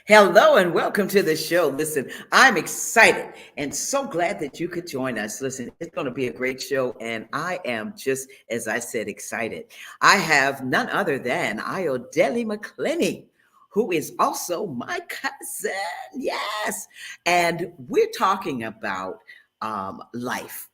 Hello and welcome to the show. Listen, I'm excited and so glad that you could join us. Listen, it's going to be a great show, and I am just, as I said, excited. I have none other than Ayodele McClenney, who is also my cousin. Yes. And we're talking about life,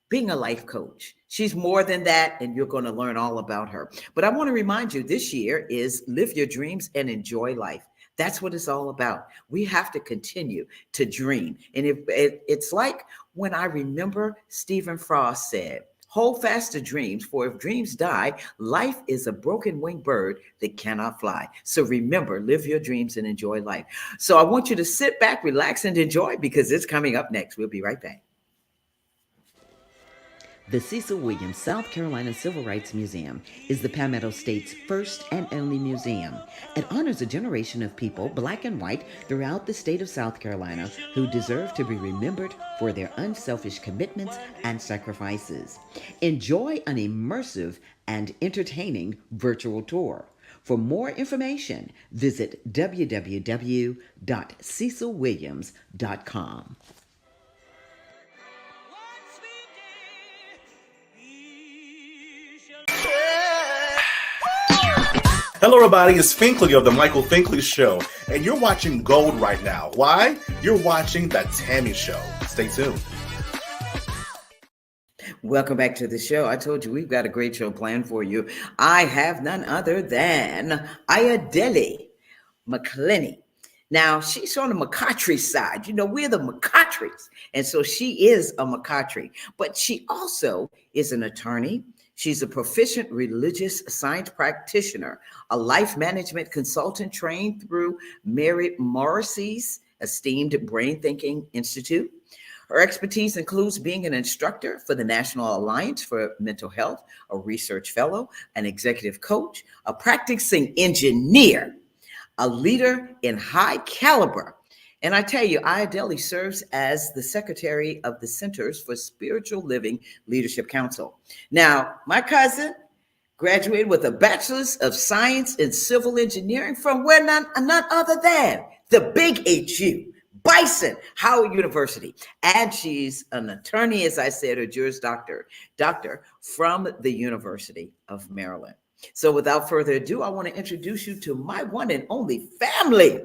being a life coach. She's more than that, and you're going to learn all about her. But I want to remind you, this year is Live Your Dreams and Enjoy Life. That's what it's all about. We have to continue to dream. And it's like when I remember Stephen Frost said, hold fast to dreams, for if dreams die, life is a broken winged bird that cannot fly. So remember, live your dreams and enjoy life. So I want you to sit back, relax, and enjoy, because it's coming up next. We'll be right back. The Cecil Williams South Carolina Civil Rights Museum is the Palmetto State's first and only museum. It honors a generation of people, black and white, throughout the state of South Carolina who deserve to be remembered for their unselfish commitments and sacrifices. Enjoy an immersive and entertaining virtual tour. For more information, visit www.cecilwilliams.com. Hello, everybody. It's Finkley of the Michael Finkley Show, and you're watching Gold right now. Why? You're watching The Tammy Show. Stay tuned. Welcome back to the show. I told you we've got a great show planned for you. I have none other than Ayodele McClenney. Now, she's on the McCautry side. You know, we're the McCautreys, and so she is a McCautry, but she also is an attorney. She's a proficient religious science practitioner, a life management consultant trained through Mary Morrissey's esteemed Brain Thinking Institute. Her expertise includes being an instructor for the National Alliance for Mental Health, a research fellow, an executive coach, a practicing engineer, a leader in high caliber. And I tell you, Ayodele serves as the secretary of the Centers for Spiritual Living Leadership Council. Now, my cousin graduated with a bachelor's of science in civil engineering from where none other than the big HU, Bison Howard University. And she's an attorney, as I said, a Juris Doctor from the University of Maryland. So without further ado, I want to introduce you to my one and only family,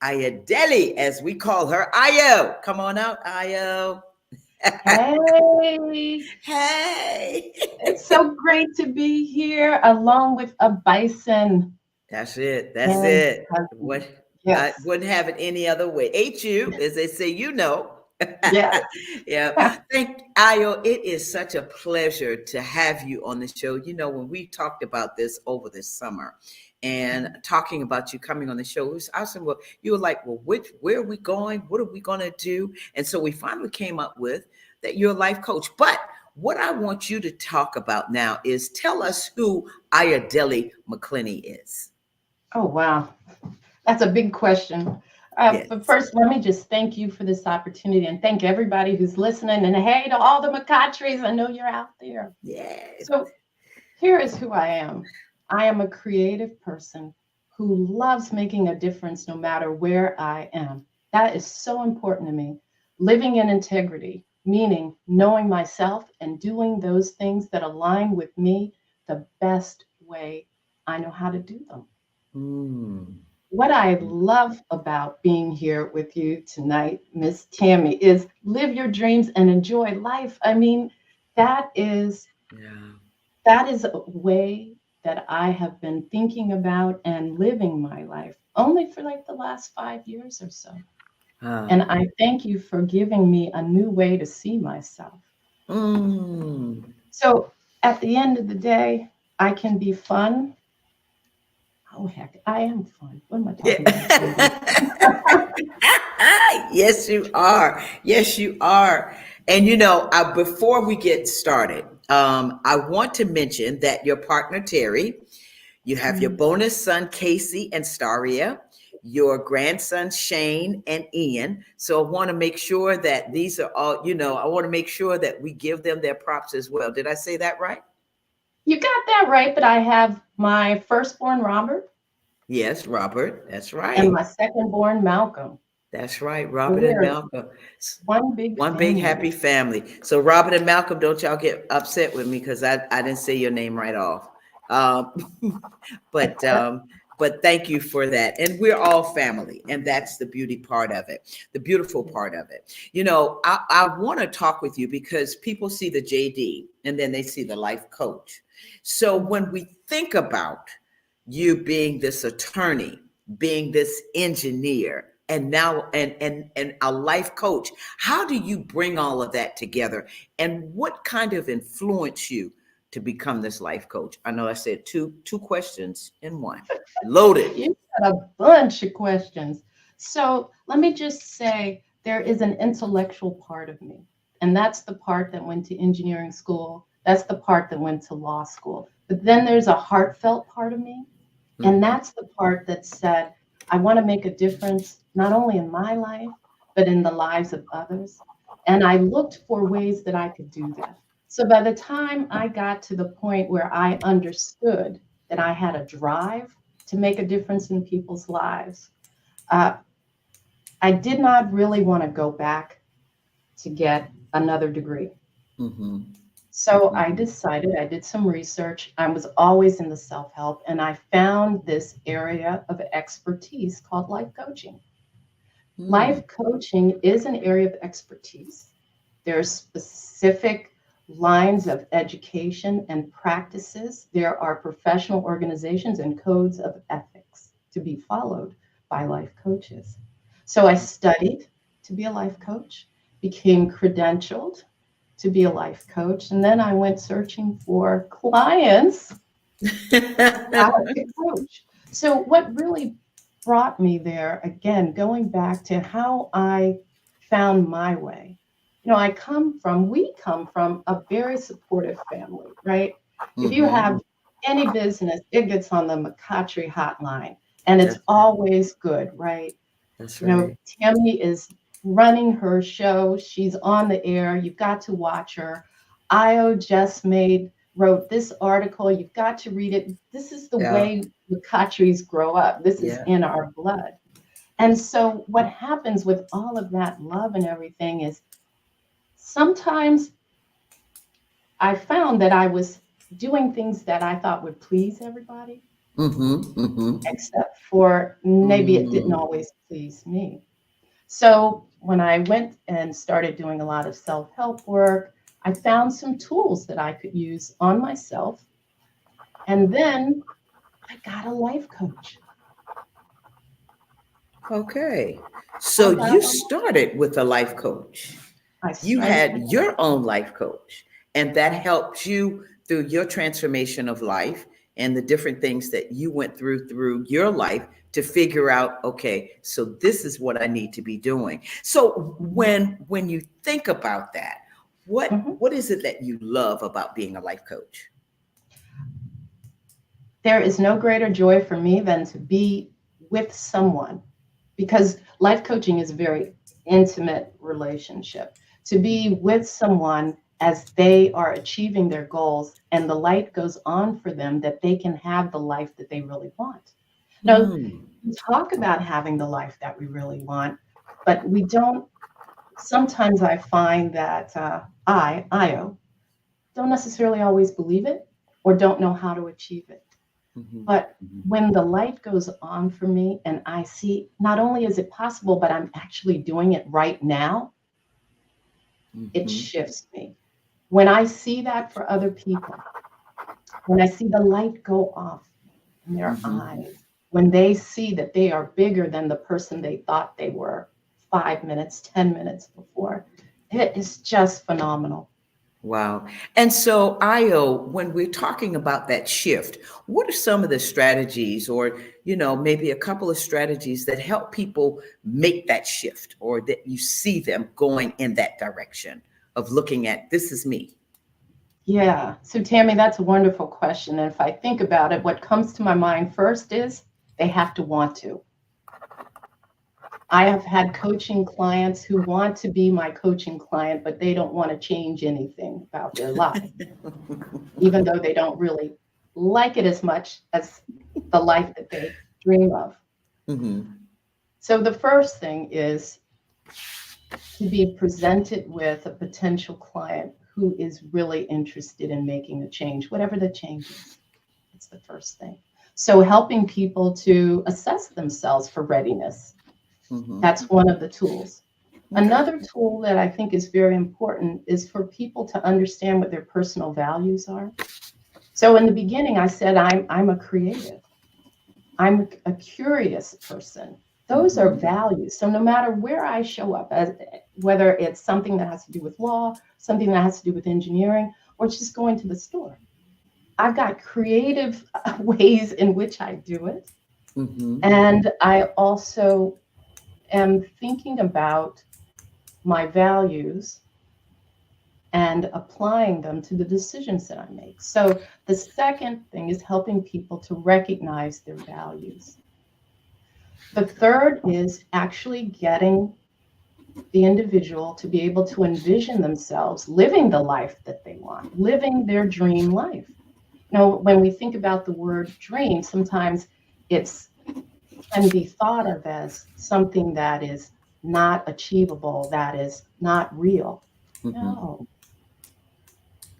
Ayodele, as we call her. Ayo, come on out, Ayo. Hey. Hey. It's so great to be here along with a bison. That's it. That's it. What? Yes. I wouldn't have it any other way. HU, as they say, you know. Yes. Yeah. Thank Ayo. It is such a pleasure to have you on the show. You know, when we talked about this over the summer, and talking about you coming on the show, I said, well, you were like, well, where are we going? What are we going to do? And so we finally came up with that you're a life coach. But what I want you to talk about now is tell us who Ayodele McClenney is. Oh, wow. That's a big question. Yes. But first, let me just thank you for this opportunity and thank everybody who's listening. And hey, to all the McCautreys, I know you're out there. Yes. So here is who I am. I am a creative person who loves making a difference no matter where I am. That is so important to me. Living in integrity, meaning knowing myself and doing those things that align with me the best way I know how to do them. What I love about being here with you tonight, Miss Tammy, is live your dreams and enjoy life. I mean, that is a way that I have been thinking about and living my life only for like the last 5 years or so. Ah. And I thank you for giving me a new way to see myself. Mm. So at the end of the day, I can be fun. Oh, heck, I am fun. What am I talking about? Yeah. Yes, you are. Yes, you are. And before we get started, I want to mention that your partner Terry, you have your bonus son Casey and Staria, your grandsons Shane and Ian. So I want to make sure that these are all. I want to make sure that we give them their props as well. Did I say that right? You got that right, but I have my firstborn Robert Yes, Robert. That's and right. my secondborn Malcolm. That's right, So Robert and we're Malcolm. one big One big family. happy family. So Robert and Malcolm, don't y'all get upset with me because I didn't say your name right off. But thank you for that. And we're all family, and that's the beauty part of it, the beautiful part of it. I want to talk with you because people see the JD and then they see the life coach. So when we think about you being this attorney, being this engineer, and now and a life coach, how do you bring all of that together, and what kind of influenced you to become this life coach? I know I said two questions in one, loaded. You got a bunch of questions. So let me just say there is an intellectual part of me, and that's the part that went to engineering school. That's the part that went to law school. But then there's a heartfelt part of me, and that's the part that said, I want to make a difference, not only in my life, but in the lives of others. And I looked for ways that I could do that. So by the time I got to the point where I understood that I had a drive to make a difference in people's lives, uh, I did not really want to go back to get another degree. Mm-hmm. So I decided, I did some research. I was always in the self-help, and I found this area of expertise called life coaching. Life coaching is an area of expertise. There are specific lines of education and practices. There are professional organizations and codes of ethics to be followed by life coaches. So I studied to be a life coach, became credentialed to be a life coach, and then I went searching for clients to coach. So what really brought me there, again, going back to how I found my way. We come from a very supportive family, right? If you have any business, it gets on the McClenney hotline, and it's always good, right? That's right. Tammy is running her show. She's on the air. You've got to watch her. Io just wrote this article. You've got to read it. This is the way McClenney's grow up. This is in our blood. And so what happens with all of that love and everything is sometimes I found that I was doing things that I thought would please everybody, except for maybe it didn't always please me. So when I went and started doing a lot of self-help work, I found some tools that I could use on myself. And then I got a life coach. Okay. So you started with a life coach. You had your own life coach, and that helped you through your transformation of life and the different things that you went through your life to figure out, okay, so this is what I need to be doing. So when you think about that, what is it that you love about being a life coach? There is no greater joy for me than to be with someone, because life coaching is a very intimate relationship. To be with someone as they are achieving their goals and the light goes on for them, that they can have the life that they really want. Now, we talk about having the life that we really want, but we don't. Sometimes I find that Io, don't necessarily always believe it or don't know how to achieve it. But when the light goes on for me and I see not only is it possible, but I'm actually doing it right now, it shifts me. When I see that for other people, when I see the light go off in their Mm-hmm. eyes, when they see that they are bigger than the person they thought they were 5 minutes, 10 minutes before, it is just phenomenal. Wow. And so, Io, when we're talking about that shift, what are some of the strategies, or, maybe a couple of strategies that help people make that shift, or that you see them going in that direction of looking at this is me? Yeah. So, Tammy, that's a wonderful question. And if I think about it, what comes to my mind first is they have to want to. I have had coaching clients who want to be my coaching client, but they don't want to change anything about their life, even though they don't really like it as much as the life that they dream of. Mm-hmm. So the first thing is to be presented with a potential client who is really interested in making a change, whatever the change is. It's the first thing. So helping people to assess themselves for readiness. Mm-hmm. That's one of the tools. Okay. Another tool that I think is very important is for people to understand what their personal values are. So in the beginning, I said, I'm a creative. I'm a curious person. Those are values. So no matter where I show up, whether it's something that has to do with law, something that has to do with engineering, or just going to the store, I've got creative ways in which I do it. Mm-hmm. And I also am thinking about my values and applying them to the decisions that I make. So the second thing is helping people to recognize their values. The third is actually getting the individual to be able to envision themselves living the life that they want, living their dream life. When we think about the word dream, sometimes it's can be thought of as something that is not achievable, that is not real. No.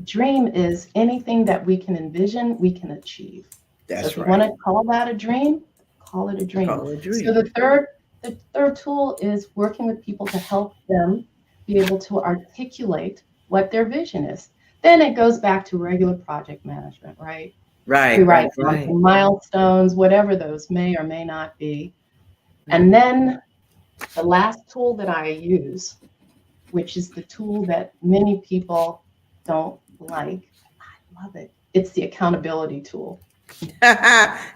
Dream is anything that we can envision, we can achieve. So if That's you want right. to call that a dream, call it a dream. Call it a dream. So the third tool is working with people to help them be able to articulate what their vision is. Then it goes back to regular project management, right? Right, We right, write right. milestones, whatever those may or may not be. And then the last tool that I use, which is the tool that many people don't like, I love it. It's the accountability tool.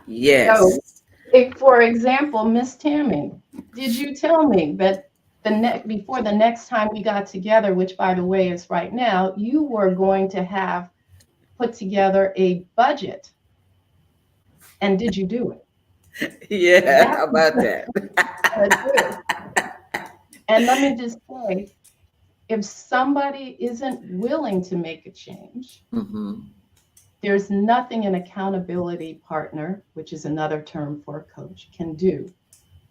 Yes. So, for example, Miss Tammy, did you tell me that before the next time we got together, which by the way is right now, you were going to have put together a budget? And did you do it? Yeah, That's how about that? what I do. And let me just say, if somebody isn't willing to make a change, Mm-hmm. there's nothing an accountability partner, which is another term for a coach, can do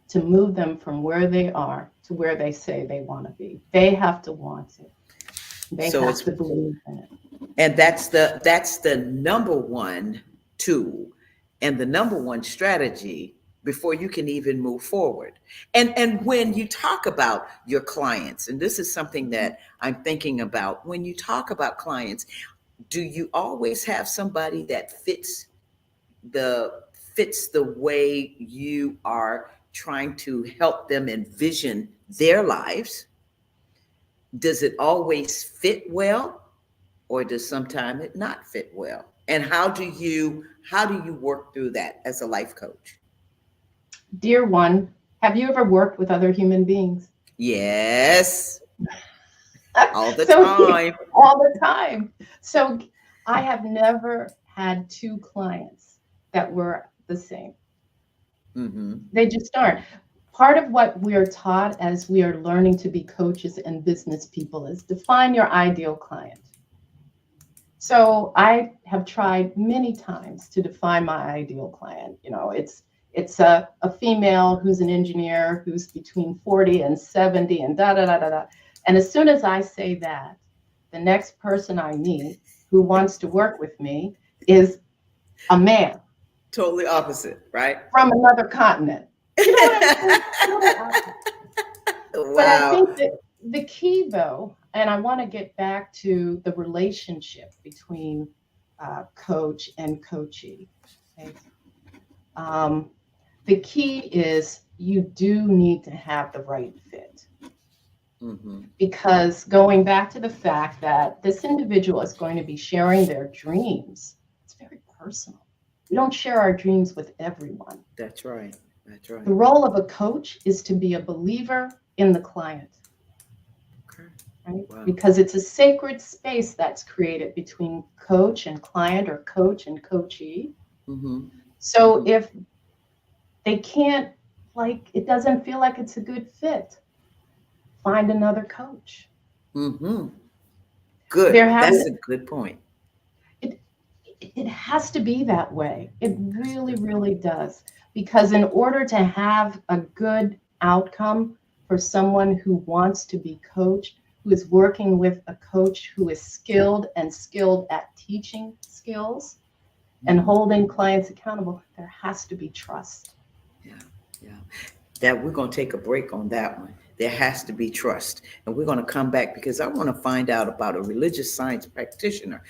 to move them from where they are to where they say they want to be. They have to want it. They So have it's to believe in it. and that's the number one tool and the number one strategy before you can even move forward. And when you talk about your clients, and this is something that I'm thinking about, when you talk about clients, do you always have somebody that fits the way you are trying to help them envision their lives? Does it always fit well, or does sometimes it not fit well? And how do you work through that as a life coach? Dear one, have you ever worked with other human beings? Yes, all the So time. all the time. So I have never had two clients that were the same. Mm-hmm. They just aren't. Part of what we're taught as we are learning to be coaches and business people is define your ideal client. So I have tried many times to define my ideal client. It's a female who's an engineer who's between 40 and 70 and da da da da da. And as soon as I say that, the next person I meet who wants to work with me is a man Totally opposite, right? from another continent. You know what I'm saying? Totally opposite. But I Wow. think that the key, though, and I want to get back to the relationship between coach and coachee. Okay? The key is you do need to have the right fit. Mm-hmm. Because going back to the fact that this individual is going to be sharing their dreams, it's very personal. We don't share our dreams with everyone. That's right. That's right. The role of a coach is to be a believer in the client. Okay. Right? Wow. Because it's a sacred space that's created between coach and client, or coach and coachee. Mm-hmm. So if they can't, like, it doesn't feel like it's a good fit, find another coach. Mm-hmm. Good. That's a good point. It has to be that way. It really, really does. Because in order to have a good outcome for someone who wants to be coached, who is working with a coach who is skilled at teaching skills and holding clients accountable, there has to be trust. Yeah. That we're going to take a break on that one. There has to be trust. And we're going to come back because I want to find out about a religious science practitioner,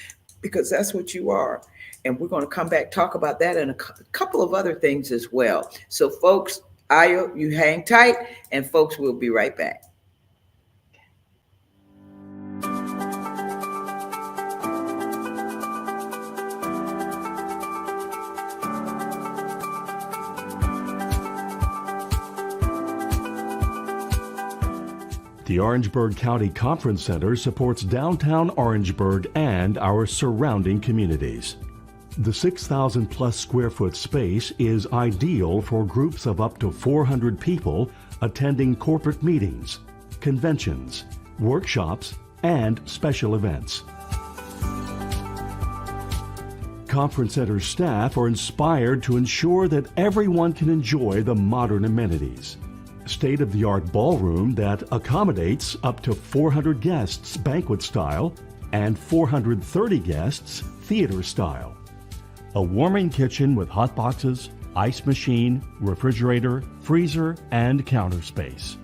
because that's what you are. And we're going to come back, talk about that and a couple of other things as well. So folks, Ayo, you hang tight, and folks, we'll be right back. The Orangeburg County Conference Center supports downtown Orangeburg and our surrounding communities. The 6,000 plus square foot space is ideal for groups of up to 400 people attending corporate meetings, conventions, workshops, and special events. Conference Center staff are inspired to ensure that everyone can enjoy the modern amenities. State-of-the-art ballroom that accommodates up to 400 guests banquet style and 430 guests theater style. A warming kitchen with hot boxes, ice machine, refrigerator, freezer, and counter space.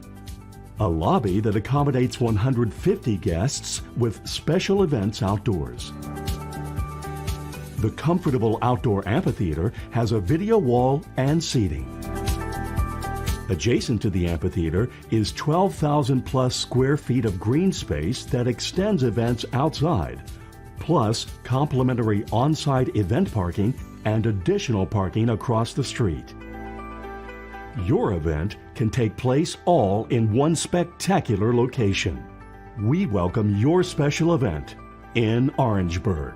A lobby that accommodates 150 guests with special events outdoors. The comfortable outdoor amphitheater has a video wall and seating. Adjacent to the amphitheater is 12,000 plus square feet of green space that extends events outside, plus complimentary on-site event parking and additional parking across the street. Your event can take place all in one spectacular location. We welcome your special event in Orangeburg.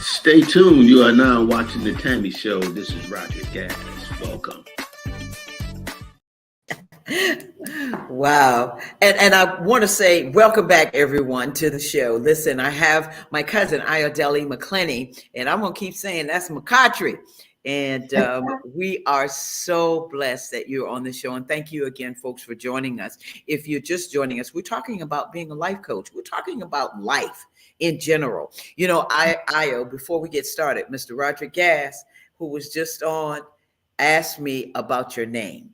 Stay tuned. You are now watching The Tammy Show. This is Roger Gas. Welcome. Wow. And I want to say welcome back, everyone, to the show. Listen, I have my cousin, Ayodele McClenney, and I'm going to keep saying that's McClenney. And we are so blessed that you're on the show. And thank you again, folks, for joining us. If you're just joining us, we're talking about being a life coach. We're talking about life in general. You know, Ayo, before we get started, Mr. Roger Gass, who was just on, asked me about your name.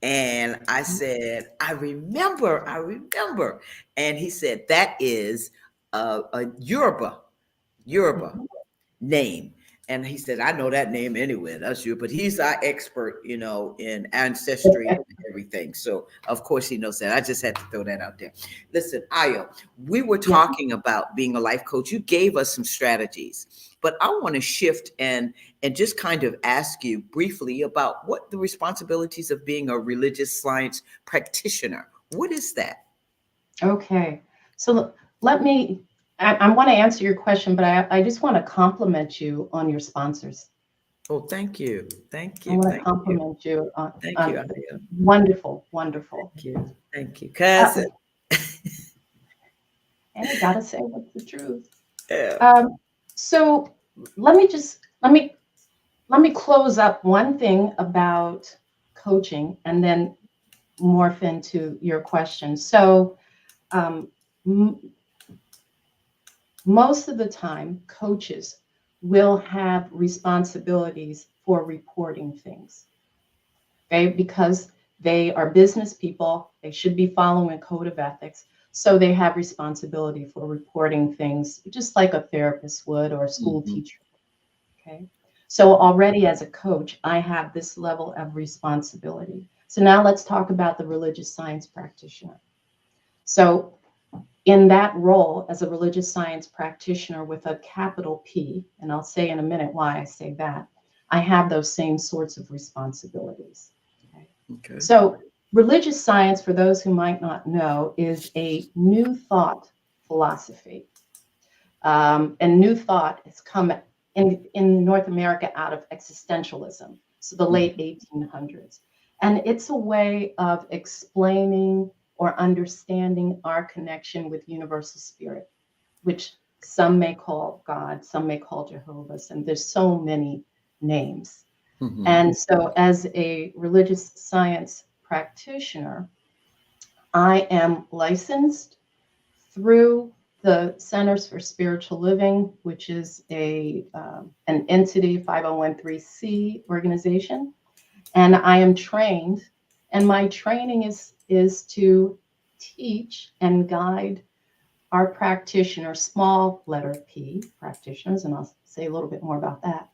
And I said, I remember. And he said, that is a Yoruba name. And he said, I know that name anywhere. That's you. But he's our expert, you know, in ancestry and everything. So, of course, he knows that. I just had to throw that out there. Listen, Ayo, we were talking about being a life coach. You gave us some strategies. But I want to shift and just kind of ask you briefly about what the responsibilities of being a religious science practitioner. What is that? Okay. So let me... I want to answer your question, but I just want to compliment you on your sponsors. Oh, thank you. I want to compliment you on you. Wonderful. Thank you, cousin. And I gotta say what's the truth. Yeah. So let me close up one thing about coaching and then morph into your question. So most of the time, coaches will have responsibilities for reporting things, okay? Because They are business people. They should be following a code of ethics. So they have responsibility for reporting things just like a therapist would or a school teacher. Okay. So already as a coach, I have this level of responsibility. So now let's talk about the religious science practitioner. So in that role as a religious science practitioner with a capital P, and I'll say in a minute why I say that, I have those same sorts of responsibilities. Okay. So religious science, for those who might not know, is a new thought philosophy. And new thought has come in North America out of existentialism, so the late 1800s. And it's a way of explaining or understanding our connection with universal spirit, which some may call God, some may call Jehovah's, and there's so many names. And so as a religious science practitioner, I am licensed through the Centers for Spiritual Living, which is an entity, 5013C organization. And I am trained, and my training is to teach and guide our practitioners, small letter P practitioners, and I'll say a little bit more about that,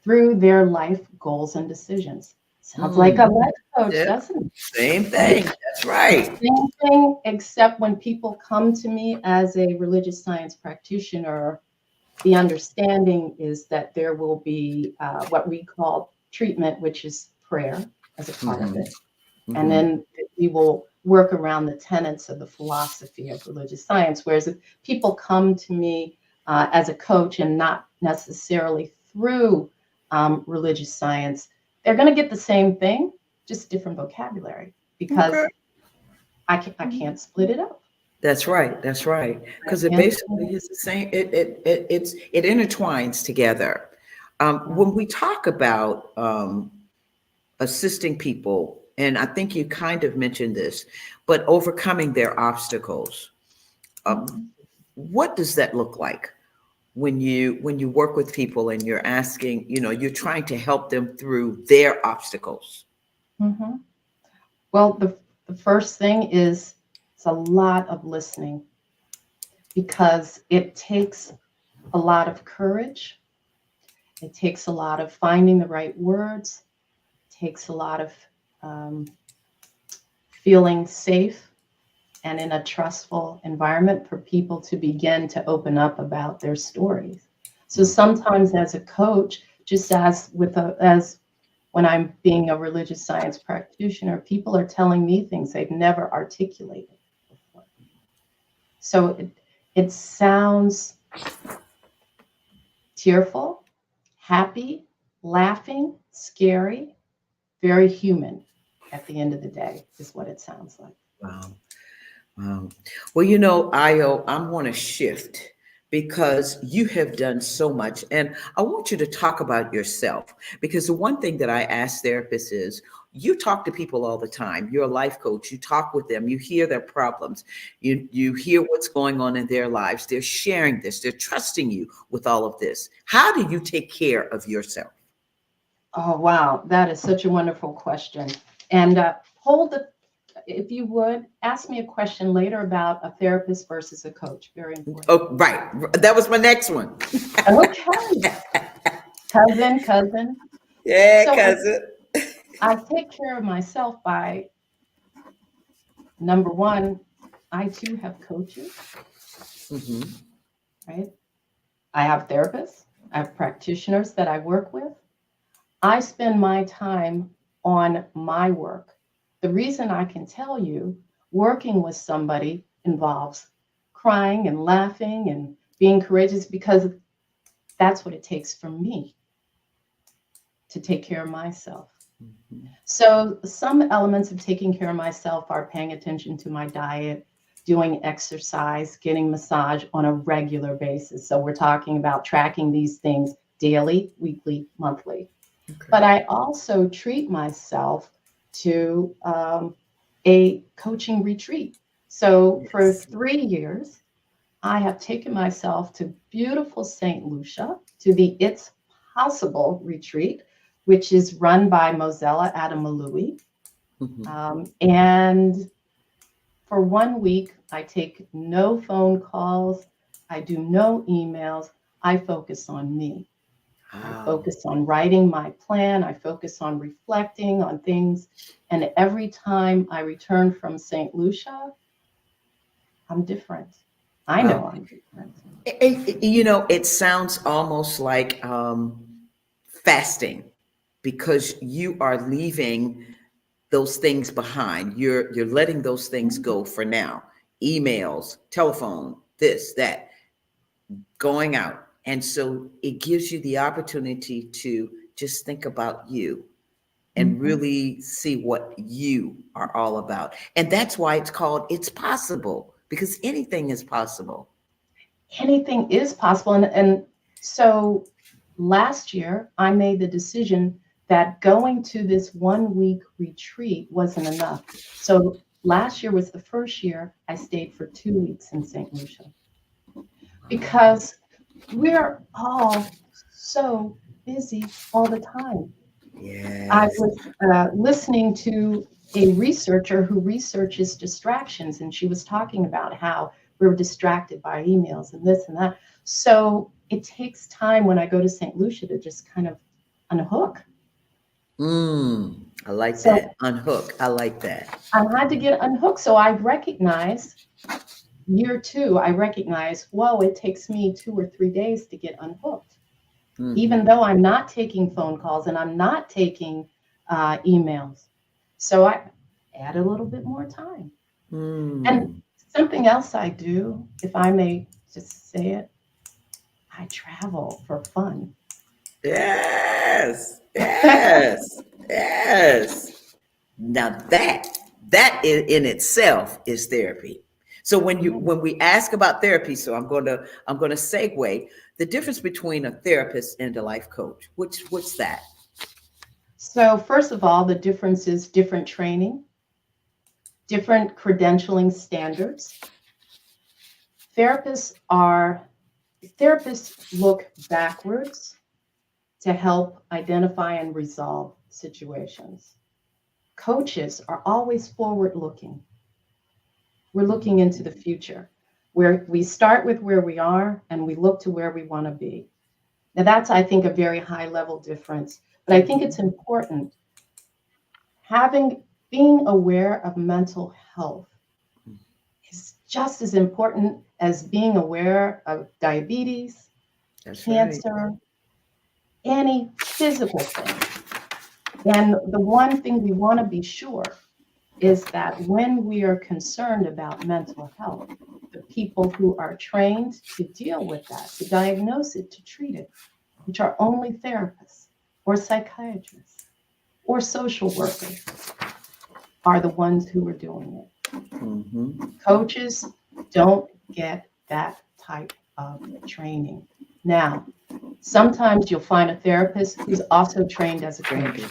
through their life goals and decisions. Sounds like a life coach, doesn't it? Same thing. That's right. Same thing, except when people come to me as a religious science practitioner, the understanding is that there will be what we call treatment, which is prayer as a part of it. And then we will work around the tenets of the philosophy of religious science. Whereas if people come to me as a coach and not necessarily through religious science, they're going to get the same thing, just different vocabulary, because I can't split it up. That's right. That's right. Because it basically is the same. It intertwines together. When we talk about assisting people, and I think you kind of mentioned this, but overcoming their obstacles, what does that look like when you work with people and you're asking, you're trying to help them through their obstacles? Well, the first thing is it's a lot of listening, because it takes a lot of courage. It takes a lot of finding the right words. It takes a lot of feeling safe and in a trustful environment for people to begin to open up about their stories. So sometimes as a coach, just as when I'm being a religious science practitioner, people are telling me things they've never articulated before. So it sounds tearful, happy, laughing, scary, very human at the end of the day is what it sounds like. Wow. Well, Ayo, I'm going to shift because you have done so much. And I want you to talk about yourself, because the one thing that I ask therapists is, you talk to people all the time. You're a life coach. You talk with them. You hear their problems. You hear what's going on in their lives. They're sharing this. They're trusting you with all of this. How do you take care of yourself? Oh, wow. That is such a wonderful question. And if you would, ask me a question later about a therapist versus a coach. Very important. Oh, right. That was my next one. Okay. Cousin. Yeah, so cousin. I take care of myself by, number one, I too have coaches. Right? I have therapists. I have practitioners that I work with. I spend my time on my work. The reason I can tell you working with somebody involves crying and laughing and being courageous, because that's what it takes for me to take care of myself. So some elements of taking care of myself are paying attention to my diet, doing exercise, getting massage on a regular basis. So we're talking about tracking these things daily, weekly, monthly. Okay. But I also treat myself to a coaching retreat. So for 3 years, I have taken myself to beautiful St. Lucia, to the It's Possible retreat, which is run by Mozella Adamaloui. And for 1 week, I take no phone calls. I do no emails. I focus on me. I Wow. focus on writing my plan. I focus on reflecting on things. And every time I return from St. Lucia, I'm different. I Wow. know I'm different. You know, it sounds almost like fasting, because you are leaving those things behind. You're letting those things go for now. Emails, telephone, this, that, going out. And so it gives you the opportunity to just think about you and Mhm. really see what you are all about. And that's why it's called It's Possible, because anything is possible. Anything is possible. And so last year, I made the decision that going to this 1 week retreat wasn't enough. So last year was the first year I stayed for 2 weeks in St. Lucia because we're all so busy all the time. I Yes. was listening to a researcher who researches distractions, and she was talking about how we're distracted by emails and this and that. So it takes time when I go to St. Lucia to just kind of unhook. I like So that. Unhook. I like that. I had to get unhooked. So I recognized year two, I recognized, whoa, it takes me 2 or 3 days to get unhooked. Even Hmm. though I'm not taking phone calls and I'm not taking emails. So I add a little bit more time. And Hmm. something else I do, if I may just say it, I travel for fun. Yes. Yes. Yes. Now that in itself is therapy. So Yeah. when we ask about therapy, so I'm gonna segue the difference between a therapist and a life coach. What's that? So first of all, the difference is different training, different credentialing standards. Therapists are therapists look backwards to help identify and resolve situations. Coaches are always forward looking. We're looking into the future where we start with where we are and we look to where we want to be. Now, that's, I think, a very high level difference. But I think it's important having being aware of mental health is just as important as being aware of diabetes, That's right. cancer, any physical thing. And the one thing we want to be sure is that when we are concerned about mental health, the people who are trained to deal with that, to diagnose it, to treat it, which are only therapists or psychiatrists or social workers, are the ones who are doing it. Hmm. Coaches don't get that type of training. Now, sometimes you'll find a therapist who's also trained as a coach.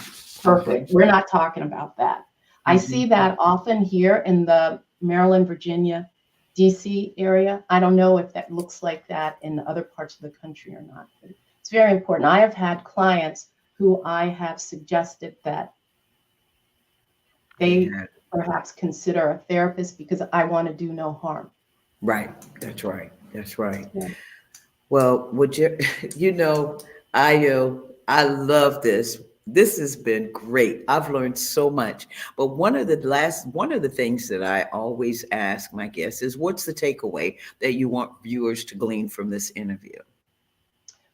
Perfect. We're not talking about that. I see that often here in the Maryland, Virginia, DC area. I don't know if that looks like that in other parts of the country or not, but it's very important. I have had clients who I have suggested that they Yeah. perhaps consider a therapist because I want to do no harm. Right. That's right. That's right. Yeah. Well, would you, you know, I love this. This has been great. I've learned so much. But one of the things that I always ask my guests is, what's the takeaway that you want viewers to glean from this interview?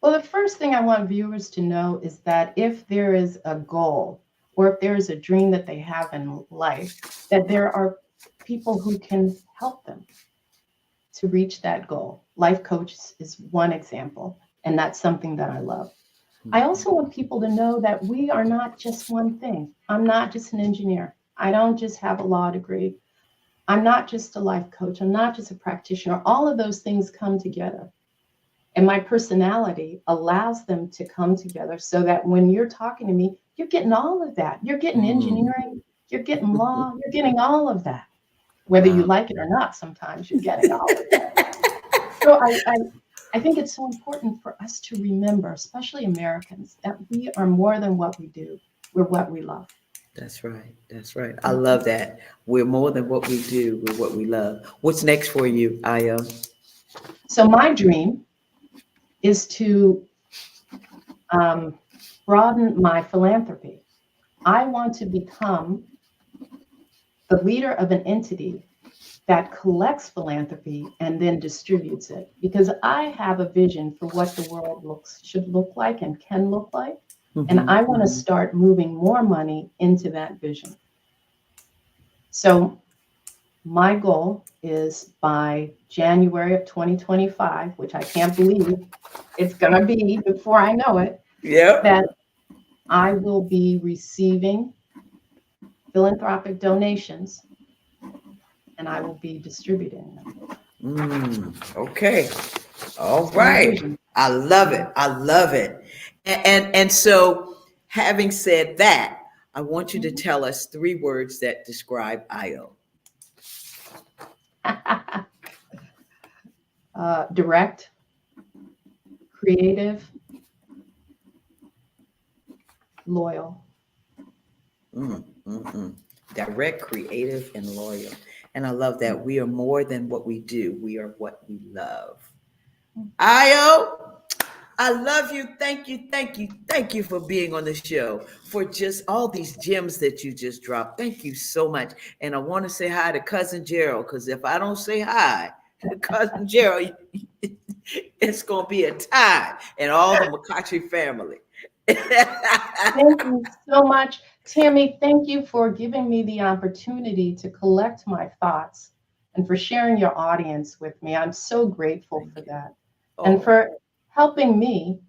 Well, the first thing I want viewers to know is that if there is a goal or if there is a dream that they have in life, that there are people who can help them to reach that goal. Life coaches is one example, and that's something that I love. I also want people to know that we are not just one thing. I'm not just an engineer. I don't just have a law degree. I'm not just a life coach. I'm not just a practitioner. All of those things come together. And my personality allows them to come together so that when you're talking to me, you're getting all of that. You're getting Mm. engineering, you're getting law, you're getting all of that. Whether you Wow. like it or not, sometimes you're getting all of that. So I think it's so important for us to remember, especially Americans, that we are more than what we do. We're what we love. That's right. That's right. I love that. We're more than what we do. We're what we love. What's next for you, Io? So my dream is to broaden my philanthropy. I want to become the leader of an entity that collects philanthropy and then distributes it, because I have a vision for what the world should look like and can look like. And I want to start moving more money into that vision. So my goal is by January of 2025, which I can't believe it's going to be before I know it, Yep. that I will be receiving philanthropic donations and I will be distributing them. Okay. All right. I love it. I love it. And so, having said that, I want you to tell us 3 words that describe Io. Direct, creative, loyal. Direct, creative, and loyal. And I love that. We are more than what we do. We are what we love. Io, I love you. Thank you. Thank you. Thank you for being on the show, for just all these gems that you just dropped. Thank you so much. And I want to say hi to Cousin Gerald, because if I don't say hi to Cousin Gerald, it's going to be a tie, and all the McClenney family. Thank you so much. Tammy, thank you for giving me the opportunity to collect my thoughts and for sharing your audience with me. I'm so grateful for that. And for helping me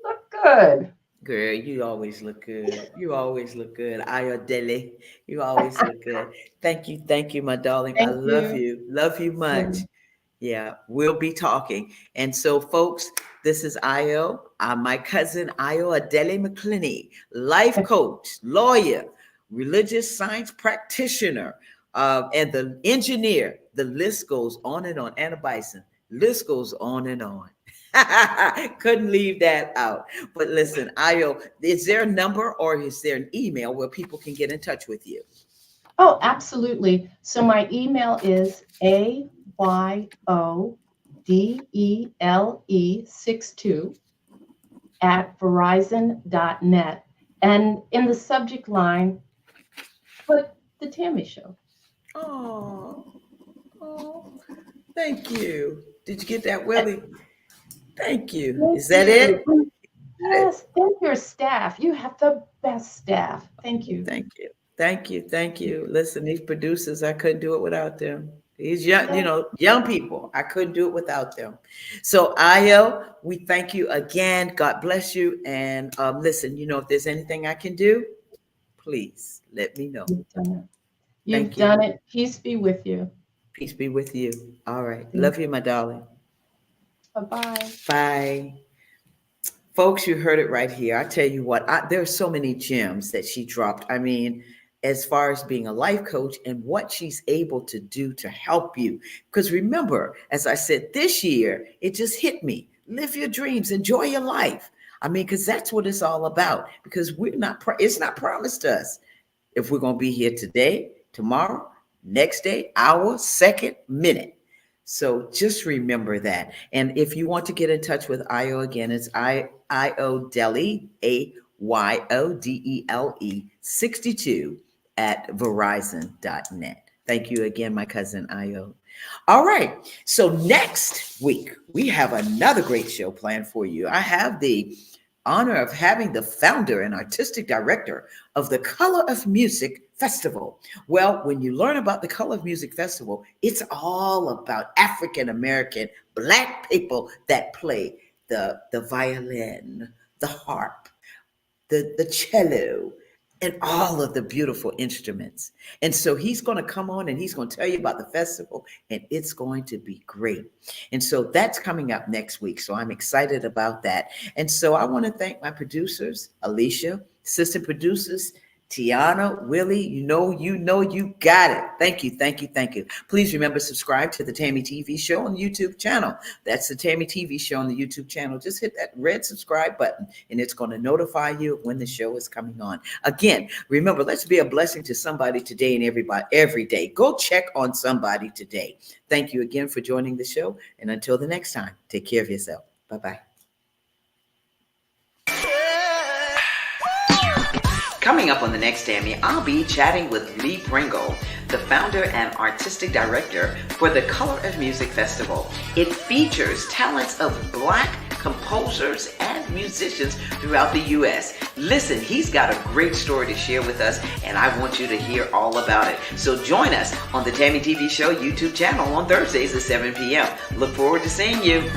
look good. Girl, you always look good. You always look good. Ayodele, you always look good. Thank you, my darling. I Thank love you. you. Love you much. Yeah, we'll be talking. And so, folks, this is Io. My cousin Ayodele McClenney, life coach, lawyer, religious science practitioner, and the engineer. The list goes on and on. Anna Bison, list goes on and on. Couldn't leave that out. But listen, Io, is there a number or is there an email where people can get in touch with you? Oh, absolutely. So my email is ayodele62@verizon.net. And in the subject line, put the Tammy Show. Oh, thank you. Did you get that, Willie? Thank you. Is that it? Yes, thank your staff. You have the best staff. Thank you. Thank you. Thank you. Thank you. Listen, these producers, I couldn't do it without them. These young, young people, I couldn't do it without them. So, Io, we thank you again. God bless you. And listen, if there's anything I can do, please let me know. You've done it. Thank You've done it. Peace be with you. Peace be with you. All right. Love you, my darling. Bye-bye. Bye. Folks, you heard it right here. I tell you what, there are so many gems that she dropped. I mean, as far as being a life coach and what she's able to do to help you. Because remember, as I said, this year, it just hit me. Live your dreams, enjoy your life. I mean, because that's what it's all about. Because it's not promised to us if we're going to be here today, tomorrow, next day, hour, second, minute. So just remember that. And if you want to get in touch with Io again, it's Ayodele, AYODELE 62 at verizon.net. Thank you again, my cousin Io. All right. So next week, we have another great show planned for you. I have the honor of having the founder and artistic director of the Color of Music Festival. Well, when you learn about the Color of Music Festival, it's all about African American Black people that play the violin, the harp, the cello, and all of the beautiful instruments. And so he's going to come on and he's going to tell you about the festival, and it's going to be great. And so that's coming up next week. So I'm excited about that. And so I want to thank my producers, Alicia, assistant producers, Tiana, Willie, you know, you got it. Thank you, thank you, thank you. Please remember, subscribe to the Tammy TV show on the YouTube channel. That's the Tammy TV show on the YouTube channel. Just hit that red subscribe button and it's going to notify you when the show is coming on. Again, remember, let's be a blessing to somebody today and everybody every day. Go check on somebody today. Thank you again for joining the show. And until the next time, take care of yourself. Bye-bye. Coming up on the next Tammy, I'll be chatting with Lee Pringle, the founder and artistic director for the Color of Music Festival. It features talents of Black composers and musicians throughout the U.S. Listen, he's got a great story to share with us, and I want you to hear all about it. So join us on the Tammy TV Show YouTube channel on Thursdays at 7 p.m. Look forward to seeing you.